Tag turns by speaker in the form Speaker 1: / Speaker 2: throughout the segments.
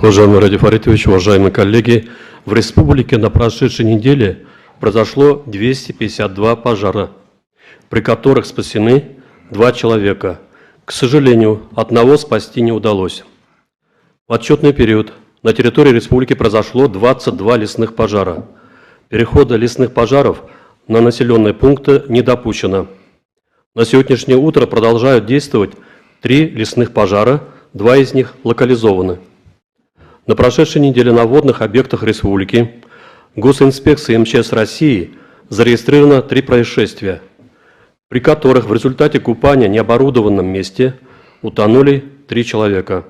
Speaker 1: Уважаемый Ради Фаритович, уважаемые коллеги, в республике на прошедшей неделе произошло 252 пожара, при которых спасены 2 человека. К сожалению, одного спасти не удалось. В отчетный период на территории республики произошло 22 лесных пожара. Перехода лесных пожаров на населенные пункты не допущено. На сегодняшнее утро продолжают действовать 3 лесных пожара, 2 из них локализованы. На прошедшей неделе на водных объектах республики Госинспекцией МЧС России зарегистрировано 3 происшествия, при которых в результате купания в необорудованном месте утонули 3 человека.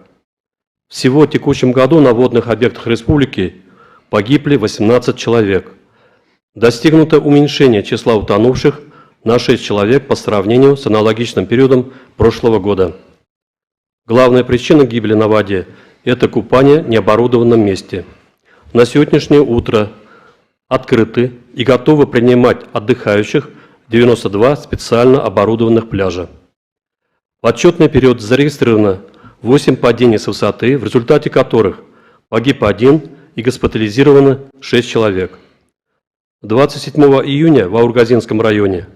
Speaker 1: Всего в текущем году на водных объектах республики погибли 18 человек. Достигнуто уменьшение числа утонувших на 6 человек по сравнению с аналогичным периодом прошлого года. Главная причина гибели на воде – это купание в необорудованном месте. На сегодняшнее утро открыты и готовы принимать отдыхающих 92 специально оборудованных пляжа. В отчетный период зарегистрировано 8 падений с высоты, в результате которых погиб 1 и госпитализировано 6 человек. 27 июня в Аургазинском районе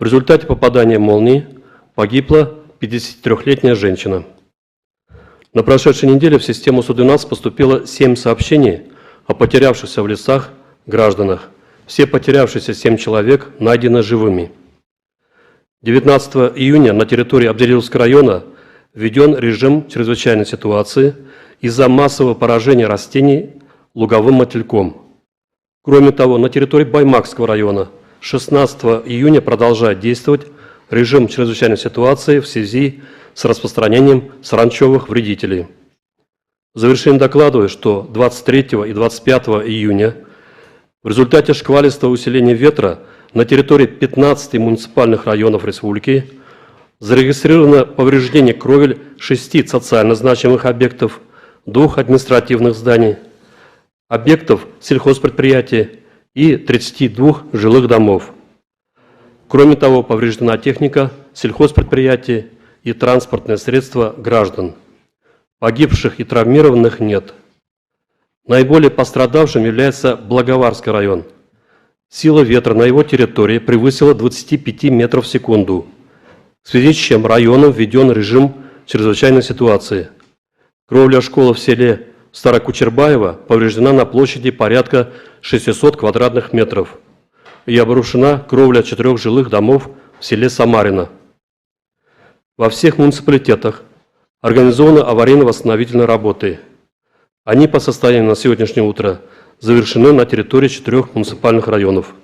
Speaker 1: в результате попадания молнии погибла 53-летняя женщина. На прошедшей неделе в систему СУ-12 поступило 7 сообщений о потерявшихся в лесах гражданах. Все потерявшиеся 7 человек найдены живыми. 19 июня на территории Абдериловского района введен режим чрезвычайной ситуации из-за массового поражения растений луговым мотыльком. Кроме того, на территории Баймакского района 16 июня продолжает действовать режим чрезвычайной ситуации в связи с распространением саранчевых вредителей. В завершение докладываю, что 23 и 25 июня в результате шквалистого усиления ветра на территории 15 муниципальных районов республики зарегистрировано повреждение кровель 6 социально значимых объектов, 2 административных зданий, объектов сельхозпредприятий и 32 жилых домов. Кроме того, повреждена техника сельхозпредприятий и транспортные средства граждан. Погибших и травмированных нет. Наиболее пострадавшим является Благоварский район. Сила ветра на его территории превысила 25 метров в секунду, в связи с чем районом введен режим чрезвычайной ситуации. Кровля школы в селе Старокучербаево повреждена на площади порядка 600 квадратных метров и обрушена кровля 4 жилых домов в селе Самарино. Во всех муниципалитетах организованы аварийно-восстановительные работы. Они по состоянию на сегодняшнее утро завершены на территории 4 муниципальных районов.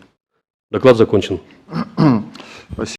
Speaker 1: Доклад закончен.